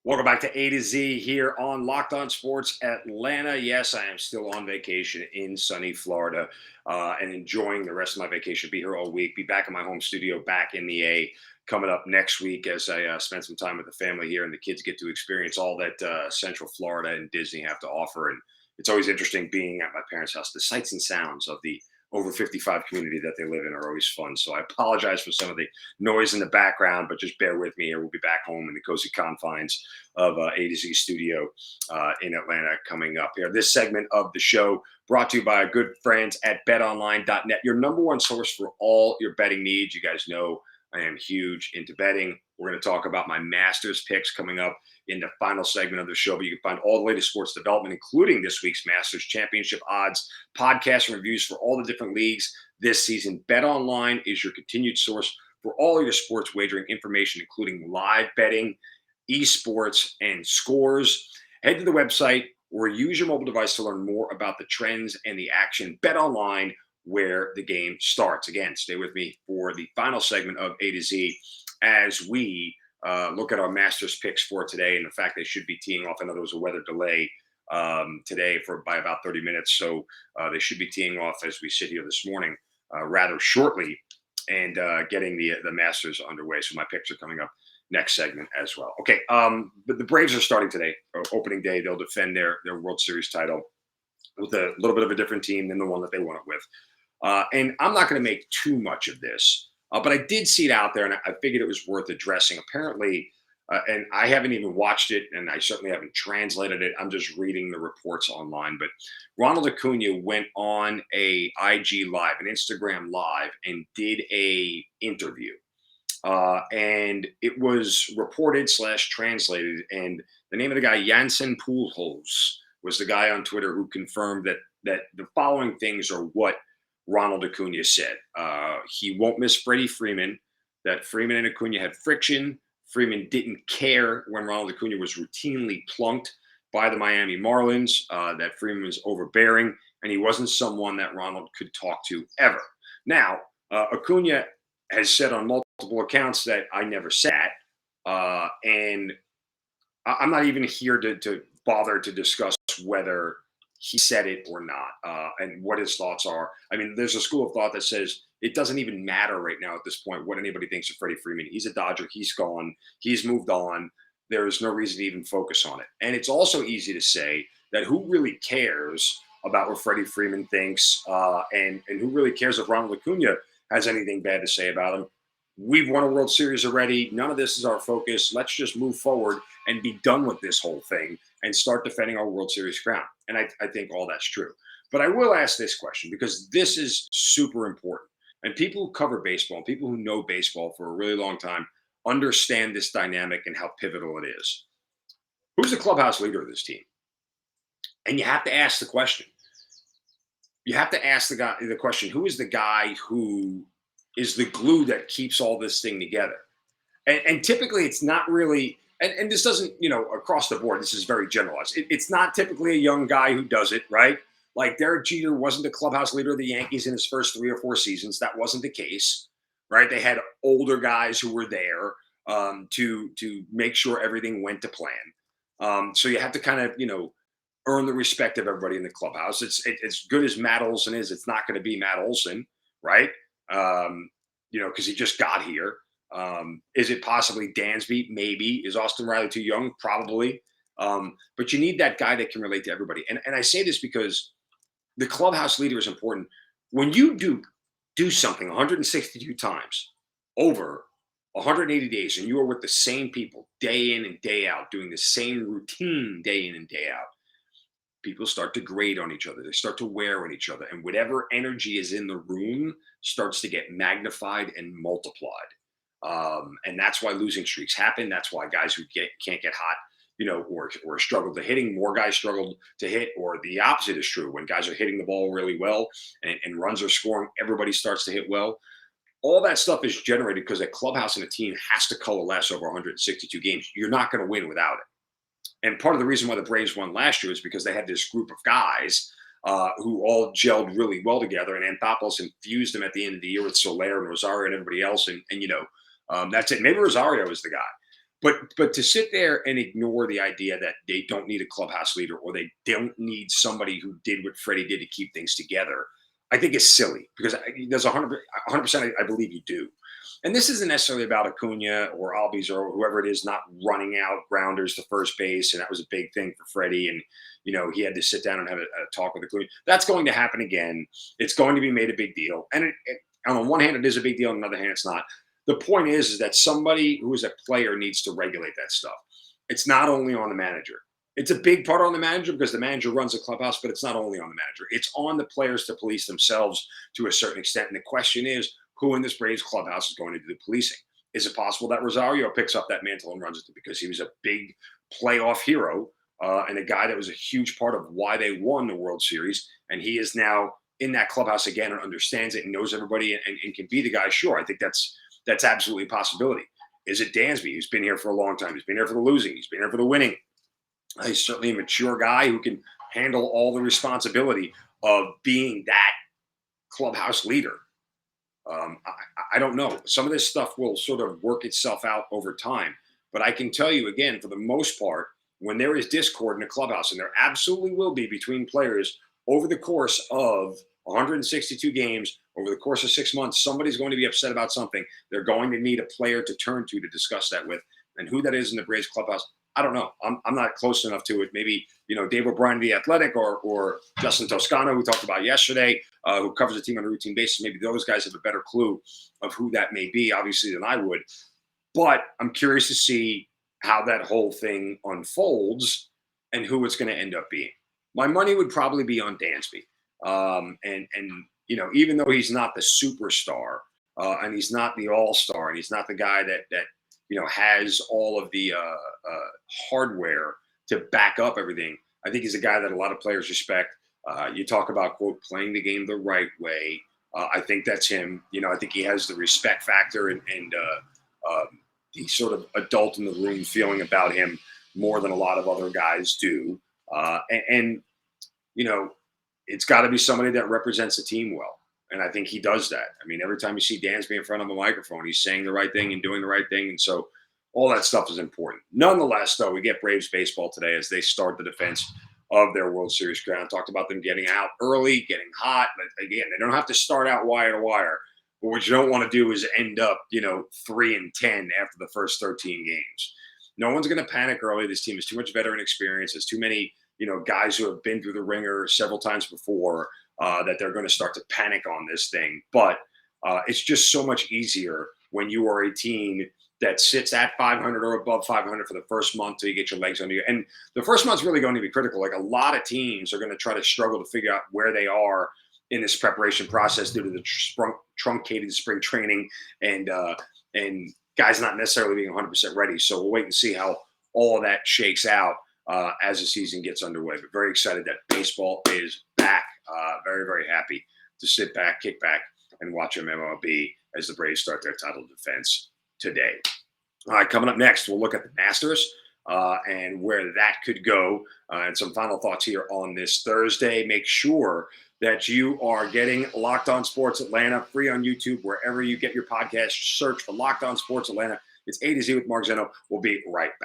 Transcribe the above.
Welcome back to A to Z here on Locked On Sports Atlanta. Yes, I am still on vacation in sunny Florida and enjoying the rest of my vacation. Be here all week. Be back in my home studio, back in the A, coming up next week as I spend some time with the family here and the kids get to experience all that Central Florida and Disney have to offer. And it's always interesting being at my parents' house. The sights and sounds of the over 55 community that they live in are always fun. So I apologize for some of the noise in the background, but just bear with me here. We'll be back home in the cozy confines of A to Z studio in Atlanta coming up here. This segment of the show brought to you by our good friends at betonline.net, your number one source for all your betting needs. You guys know I am huge into betting. We're going to talk about my Masters picks coming up in the final segment of the show, but you can find all the latest sports development, including this week's Masters Championship odds, podcasts, and reviews for all the different leagues this season. BetOnline is your continued source for all your sports wagering information, including live betting, esports, and scores. Head to the website or use your mobile device to learn more about the trends and the action. BetOnline, where the game starts. Again, stay with me for the final segment of A to Z as we look at our Masters picks for today. And in fact, they should be teeing off. I know there was a weather delay today by about 30 minutes. So they should be teeing off as we sit here this morning rather shortly and getting the Masters underway. So my picks are coming up next segment as well. Okay, but the Braves are starting today, opening day. They'll defend their World Series title with a little bit of a different team than the one that they won it with. And I'm not going to make too much of this, but I did see it out there, and I figured it was worth addressing. Apparently, and I haven't even watched it, and I certainly haven't translated it. I'm just reading the reports online. But Ronald Acuna went on a IG Live, an Instagram Live, and did a interview. And it was reported / translated, and the name of the guy, Jansen Pujols, was the guy on Twitter who confirmed that the following things are what Ronald Acuna said. He won't miss Freddie Freeman, that Freeman and Acuna had friction. Freeman didn't care when Ronald Acuna was routinely plunked by the Miami Marlins, that Freeman was overbearing, and he wasn't someone that Ronald could talk to ever. Now, Acuna has said on multiple accounts that I never sat, and I'm not even here to bother to discuss whether he said it or not, and what his thoughts are. I mean, there's a school of thought that says it doesn't even matter right now at this point what anybody thinks of Freddie Freeman. He's a Dodger. He's gone. He's moved on. There is no reason to even focus on it. And it's also easy to say that who really cares about what Freddie Freeman thinks, and who really cares if Ronald Acuna has anything bad to say about him. We've won a World Series already. None of this is our focus. Let's just move forward and be done with this whole thing and start defending our World Series crown. And I think all that's true. But I will ask this question because this is super important. And people who cover baseball, people who know baseball for a really long time, understand this dynamic and how pivotal it is. Who's the clubhouse leader of this team? And you have to ask the question. You have to ask the question, who is the guy who is the glue that keeps all this thing together? And typically it's not really, and this doesn't, across the board, this is very generalized. It's not typically a young guy who does it, right? Like Derek Jeter wasn't the clubhouse leader of the Yankees in his first 3 or 4 seasons. That wasn't the case, right? They had older guys who were there to make sure everything went to plan. So you have to kind of, earn the respect of everybody in the clubhouse. It's as good as Matt Olson is. It's not going to be Matt Olson, right? Because he just got here. Is it possibly Dansby? Maybe. Is Austin Riley too young? Probably. But you need that guy that can relate to everybody. And I say this because the clubhouse leader is important. When you do something 162 times over 180 days, and you are with the same people day in and day out, doing the same routine day in and day out, people start to grade on each other. They start to wear on each other. And whatever energy is in the room starts to get magnified and multiplied. And that's why losing streaks happen. That's why guys who can't get hot, or struggle to hitting, more guys struggle to hit, or the opposite is true. When guys are hitting the ball really well and runs are scoring, everybody starts to hit well. All that stuff is generated because a clubhouse and a team has to coalesce over 162 games. You're not going to win without it. And part of the reason why the Braves won last year is because they had this group of guys who all gelled really well together, and Anthopoulos infused them at the end of the year with Soler and Rosario and everybody else. And that's it. Maybe Rosario is the guy. But to sit there and ignore the idea that they don't need a clubhouse leader or they don't need somebody who did what Freddie did to keep things together, I think is silly because there's 100% I believe you do. And this isn't necessarily about Acuna or Albies or whoever it is not running out grounders to first base. And that was a big thing for Freddie. And, he had to sit down and have a talk with Acuna. That's going to happen again. It's going to be made a big deal. And on one hand, it is a big deal. On the other hand, it's not. The point is that somebody who is a player needs to regulate that stuff. It's not only on the manager. It's a big part on the manager because the manager runs the clubhouse, but it's not only on the manager. It's on the players to police themselves to a certain extent. And the question is, who in this Braves clubhouse is going to do the policing? Is it possible that Rosario picks up that mantle and runs it because he was a big playoff hero and a guy that was a huge part of why they won the World Series, and he is now in that clubhouse again and understands it and knows everybody and can be the guy? Sure, I think that's absolutely a possibility. Is it Dansby, who's been here for a long time? He's been here for the losing. He's been here for the winning. He's certainly a mature guy who can handle all the responsibility of being that clubhouse leader. I don't know. Some of this stuff will sort of work itself out over time. But I can tell you again, for the most part, when there is discord in a clubhouse, and there absolutely will be between players over the course of 162 games, over the course of 6 months, somebody's going to be upset about something. They're going to need a player to turn to discuss that with. And who that is in the Braves clubhouse, I don't know. I'm not close enough to it. Maybe, Dave O'Brien, the Athletic, or Justin Toscano, who we talked about yesterday, who covers the team on a routine basis. Maybe those guys have a better clue of who that may be, obviously, than I would. But I'm curious to see how that whole thing unfolds and who it's going to end up being. My money would probably be on Dansby. Even though he's not the superstar and he's not the all-star and he's not the guy that has all of the hardware to back up everything, I think he's a guy that a lot of players respect. You talk about, quote, playing the game the right way. I think that's him. I think he has the respect factor and the sort of adult in the room feeling about him more than a lot of other guys do. It's got to be somebody that represents the team well. And I think he does that. I mean, every time you see Dansby in front of a microphone, he's saying the right thing and doing the right thing. And so all that stuff is important. Nonetheless, though, we get Braves baseball today as they start the defense of their World Series crown. Talked about them getting out early, getting hot. But again, they don't have to start out wire to wire. But what you don't want to do is end up, 3-10 after the first 13 games. No one's going to panic early. This team has too much veteran experience. There's too many, guys who have been through the ringer several times before that they're going to start to panic on this thing. But it's just so much easier when you are a team that sits at 500 or above 500 for the first month till you get your legs under you. And the first month's really going to be critical. Like, a lot of teams are going to try to struggle to figure out where they are in this preparation process due to the truncated spring training and guys not necessarily being 100% ready. So we'll wait and see how all of that shakes out as the season gets underway. But very excited that baseball is back. Very, very happy to sit back, kick back, and watch MLB as the Braves start their title defense today. All right, coming up next, we'll look at the Masters and where that could go, and some final thoughts here on this Thursday. Make sure that you are getting Locked On Sports Atlanta free on YouTube, wherever you get your podcast. Search for Locked On Sports Atlanta. It's A to Z with Mark Zeno. We'll be right back.